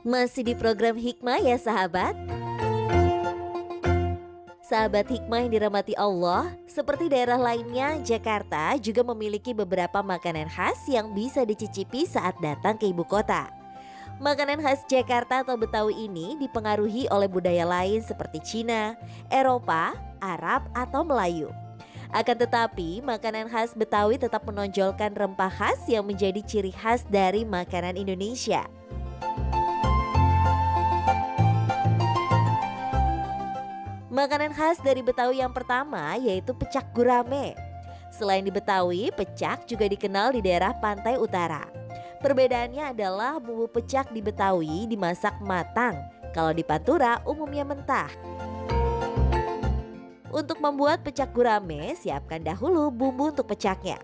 Masih di program Hikmah ya sahabat? Sahabat Hikmah yang dirahmati Allah, seperti daerah lainnya, Jakarta juga memiliki beberapa makanan khas yang bisa dicicipi saat datang ke ibu kota. Makanan khas Jakarta atau Betawi ini dipengaruhi oleh budaya lain seperti Cina, Eropa, Arab, atau Melayu. Akan tetapi, makanan khas Betawi tetap menonjolkan rempah khas yang menjadi ciri khas dari makanan Indonesia. Makanan khas dari Betawi yang pertama yaitu pecak gurame. Selain di Betawi, pecak juga dikenal di daerah pantai utara. Perbedaannya adalah bumbu pecak di Betawi dimasak matang, kalau di Pantura umumnya mentah. Untuk membuat pecak gurame, siapkan dahulu bumbu untuk pecaknya.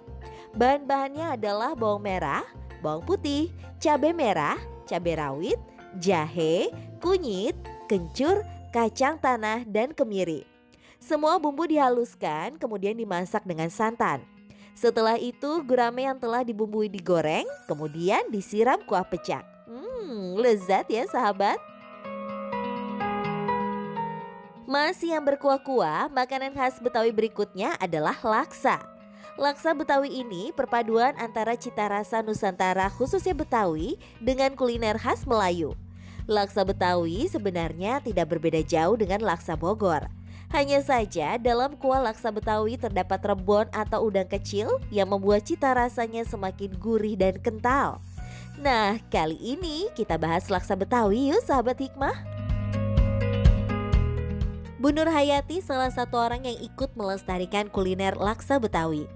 Bahan-bahannya adalah bawang merah, bawang putih, cabai merah, cabai rawit, jahe, kunyit, kencur, kacang tanah, dan kemiri. Semua bumbu dihaluskan kemudian dimasak dengan santan. Setelah itu gurame yang telah dibumbui digoreng kemudian disiram kuah pecak. Lezat ya sahabat. Masih yang berkuah-kuah, makanan khas Betawi berikutnya adalah laksa. Laksa Betawi ini perpaduan antara cita rasa Nusantara khususnya Betawi dengan kuliner khas Melayu. Laksa Betawi sebenarnya tidak berbeda jauh dengan laksa Bogor. Hanya saja dalam kuah laksa Betawi terdapat rebon atau udang kecil yang membuat cita rasanya semakin gurih dan kental. Nah, kali ini kita bahas laksa Betawi yuk sahabat Hikmah. Bu Nur Hayati salah satu orang yang ikut melestarikan kuliner laksa Betawi.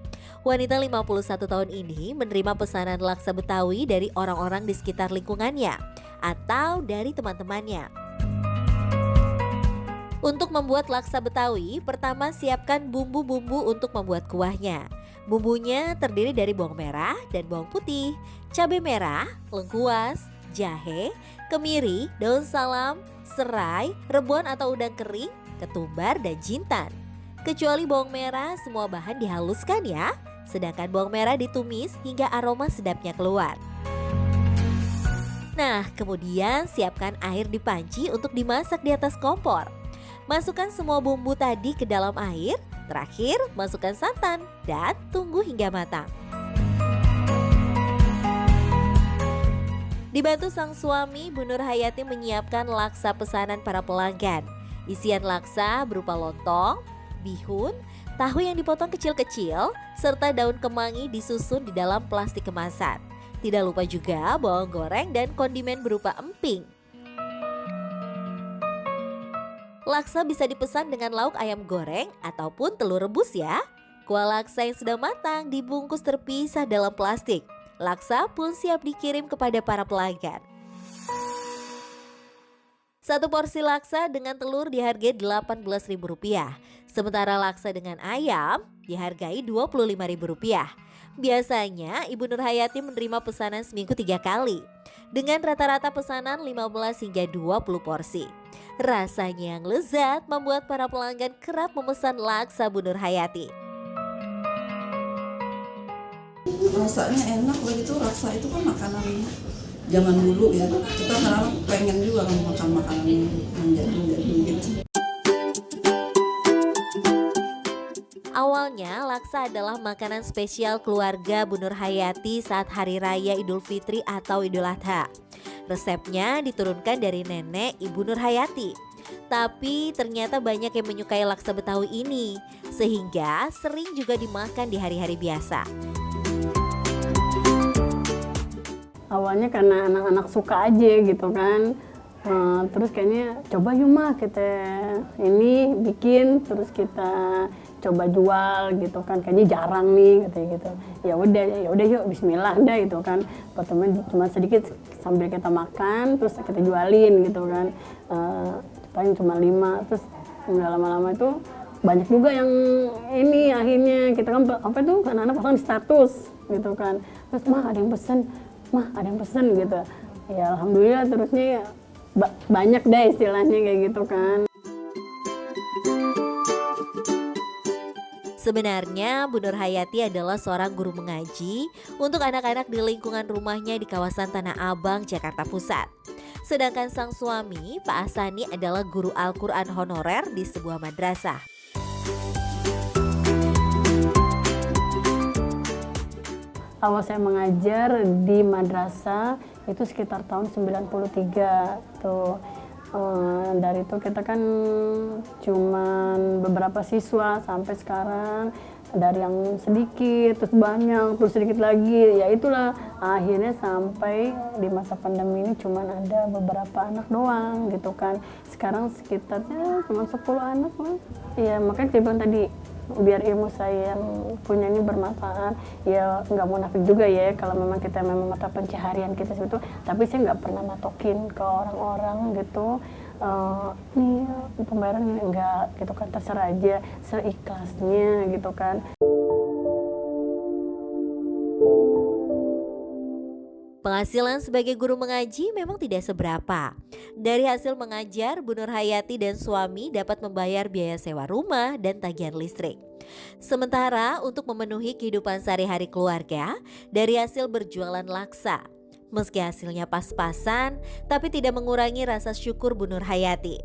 Wanita 51 tahun ini menerima pesanan laksa Betawi dari orang-orang di sekitar lingkungannya atau dari teman-temannya. Untuk membuat laksa Betawi, pertama siapkan bumbu-bumbu untuk membuat kuahnya. Bumbunya terdiri dari bawang merah dan bawang putih, cabai merah, lengkuas, jahe, kemiri, daun salam, serai, rebon atau udang kering, ketumbar, dan jintan. Kecuali bawang merah, semua bahan dihaluskan ya. Sedangkan bawang merah ditumis hingga aroma sedapnya keluar. Nah, kemudian siapkan air di panci untuk dimasak di atas kompor. Masukkan semua bumbu tadi ke dalam air. Terakhir, masukkan santan dan tunggu hingga matang. Dibantu sang suami, Bu Nur Hayati menyiapkan laksa pesanan para pelanggan. Isian laksa berupa lontong, bihun, tahu yang dipotong kecil-kecil, serta daun kemangi disusun di dalam plastik kemasan. Tidak lupa juga bawang goreng dan kondimen berupa emping. Laksa bisa dipesan dengan lauk ayam goreng ataupun telur rebus ya. Kuah laksa yang sudah matang dibungkus terpisah dalam plastik. Laksa pun siap dikirim kepada para pelanggan. Satu porsi laksa dengan telur dihargai Rp18.000. Sementara laksa dengan ayam dihargai Rp25.000. Biasanya Ibu Nur Hayati menerima pesanan seminggu 3 kali. Dengan rata-rata pesanan 15 hingga 20 porsi. Rasanya yang lezat membuat para pelanggan kerap memesan laksa Bu Nur Hayati. Rasanya enak, begitu laksa itu kan makanan zaman dulu ya, kita sekarang pengen juga makan makanan yang jadi gitu. Awalnya laksa adalah makanan spesial keluarga Bu Nur Hayati saat Hari Raya Idul Fitri atau Idul Adha. Resepnya diturunkan dari nenek Ibu Nur Hayati. Tapi ternyata banyak yang menyukai laksa Betawi ini, sehingga sering juga dimakan di hari-hari biasa. Awalnya karena anak-anak suka aja gitu kan, terus kayaknya coba yuk mah kita ini bikin, terus kita coba jual gitu kan, kayaknya jarang nih katanya gitu. Ya udah yuk Bismillah dah gitu kan. Pertama cuma sedikit sambil kita makan, terus kita jualin gitu kan, paling cuma 5, terus udah lama-lama itu banyak juga yang ini akhirnya kita kan apa tuh anak-anak pasang di status gitu kan, terus mah ada yang pesen gitu. Ya alhamdulillah terusnya banyak deh istilahnya kayak gitu kan. Sebenarnya Bu Nur Hayati adalah seorang guru mengaji untuk anak-anak di lingkungan rumahnya di kawasan Tanah Abang, Jakarta Pusat. Sedangkan sang suami, Pak Asani, adalah guru Al-Quran honorer di sebuah madrasah. Awal saya mengajar di madrasah itu sekitar tahun 93 tuh. Dari itu kita kan cuman beberapa siswa sampai sekarang, dari yang sedikit terus banyak terus sedikit lagi, ya itulah akhirnya sampai di masa pandemi ini cuman ada beberapa anak doang gitu kan. Sekarang sekitarnya cuma 10 anak lah. Ya makanya saya bilang tadi, biar ilmu saya yang punya ini bermanfaat, ya nggak munafik juga ya kalau memang kita memang mata pencaharian kita itu, tapi saya nggak pernah matokin ke orang-orang gitu, nih pembayaran ini enggak gitu kan, terserah aja seikhlasnya gitu kan. Penghasilan sebagai guru mengaji memang tidak seberapa. Dari hasil mengajar, Bu Nur Hayati dan suami dapat membayar biaya sewa rumah dan tagihan listrik. Sementara untuk memenuhi kehidupan sehari-hari keluarga, dari hasil berjualan laksa. Meski hasilnya pas-pasan, tapi tidak mengurangi rasa syukur Bu Nur Hayati.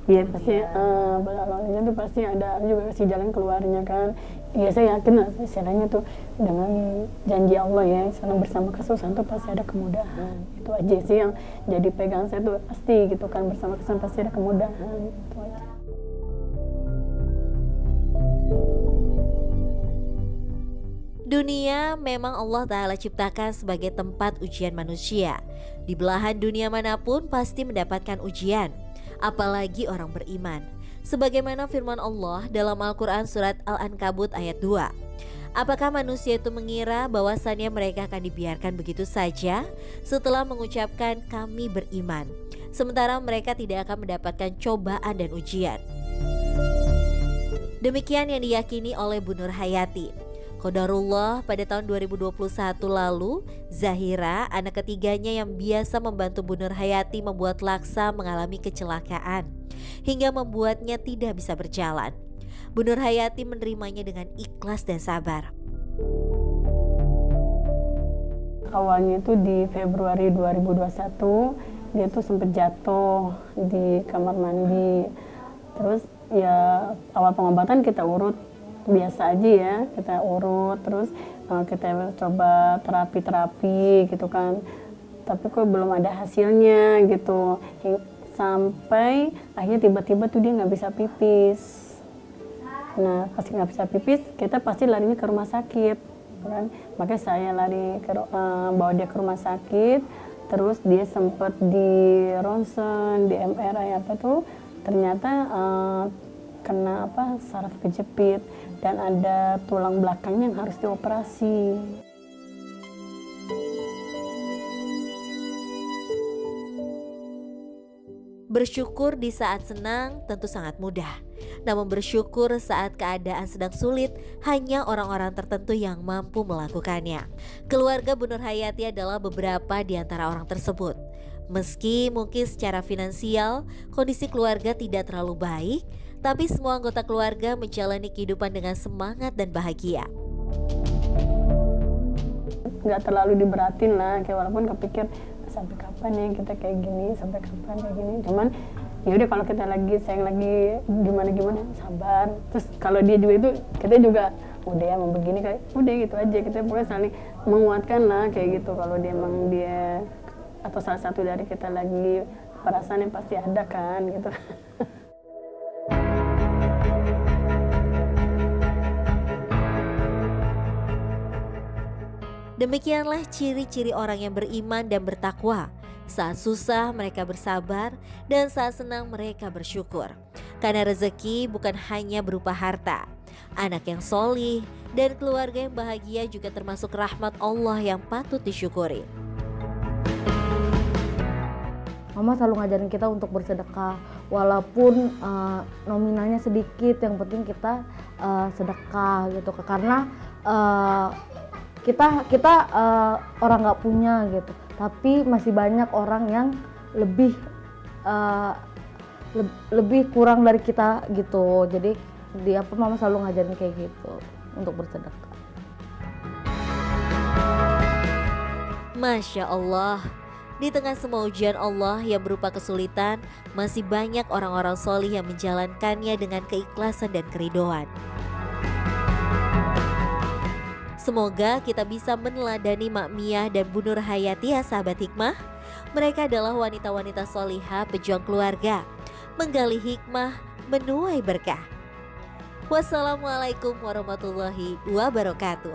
Iya pasti awalnya tuh pasti ada juga kasih jalan keluarnya kan. Ya saya yakin lah istilahnya tuh dengan janji Allah ya, senang bersama kesusahan tuh pasti ada kemudahan. Itu aja sih yang jadi pegangan saya tuh, pasti gitu kan, bersama kesusahan pasti ada kemudahan, itu aja. Dunia memang Allah Ta'ala ciptakan sebagai tempat ujian manusia. Di belahan dunia manapun pasti mendapatkan ujian, apalagi orang beriman. Sebagaimana firman Allah dalam Al-Quran surat Al-Ankabut ayat 2. Apakah manusia itu mengira bahwasannya mereka akan dibiarkan begitu saja setelah mengucapkan kami beriman, sementara mereka tidak akan mendapatkan cobaan dan ujian. Demikian yang diyakini oleh Bu Nur Hayati. Qadarullah, pada tahun 2021 lalu, Zahira, anak ketiganya yang biasa membantu Bu Nur Hayati membuat laksa, mengalami kecelakaan hingga membuatnya tidak bisa berjalan. Bu Nur Hayati menerimanya dengan ikhlas dan sabar. Awalnya itu di Februari 2021, dia tuh sempat jatuh di kamar mandi. Terus ya awal pengobatan kita urut biasa aja ya, kita urut, terus kita coba terapi gitu kan, tapi kok belum ada hasilnya gitu, sampai akhirnya tiba-tiba tuh dia nggak bisa pipis. Nah pas nggak bisa pipis, kita pasti larinya ke rumah sakit kan, makanya saya lari bawa dia ke rumah sakit. Terus dia sempat di ronsen, di MRI apa tuh, ternyata kena saraf kejepit dan ada tulang belakangnya yang harus dioperasi. Bersyukur di saat senang tentu sangat mudah. Namun bersyukur saat keadaan sedang sulit hanya orang-orang tertentu yang mampu melakukannya. Keluarga Bu Nur Hayati adalah beberapa di antara orang tersebut. Meski mungkin secara finansial kondisi keluarga tidak terlalu baik, tapi semua anggota keluarga menjalani kehidupan dengan semangat dan bahagia. Nggak terlalu diberatin lah, kayak walaupun kepikir sampai kapan ya kita kayak gini, sampai kapan kayak gini. Cuman ya udah, kalau kita lagi sayang lagi gimana sabar. Terus kalau dia juga itu, kita juga udah ya mau begini kayak udah gitu aja, kita pokoknya saling menguatkan lah kayak gitu. Kalau dia emang dia atau salah satu dari kita lagi perasaan yang pasti ada kan gitu. Demikianlah ciri-ciri orang yang beriman dan bertakwa. Saat susah mereka bersabar, dan saat senang mereka bersyukur. Karena rezeki bukan hanya berupa harta. Anak yang solih dan keluarga yang bahagia juga termasuk rahmat Allah yang patut disyukuri. Mama selalu ngajarin kita untuk bersedekah, walaupun nominalnya sedikit, yang penting kita sedekah gitu, karena kita orang nggak punya gitu, tapi masih banyak orang yang lebih uh, lebih kurang dari kita gitu. Jadi mama selalu ngajarin kayak gitu untuk bersedekah. Masya Allah, di tengah semua ujian Allah yang berupa kesulitan, masih banyak orang-orang solih yang menjalankannya dengan keikhlasan dan keridoan. Semoga kita bisa meneladani Mak Miah dan Bu Nur Hayati ya sahabat hikmah. Mereka adalah wanita-wanita solihah pejuang keluarga, menggali hikmah, menuai berkah. Wassalamualaikum warahmatullahi wabarakatuh.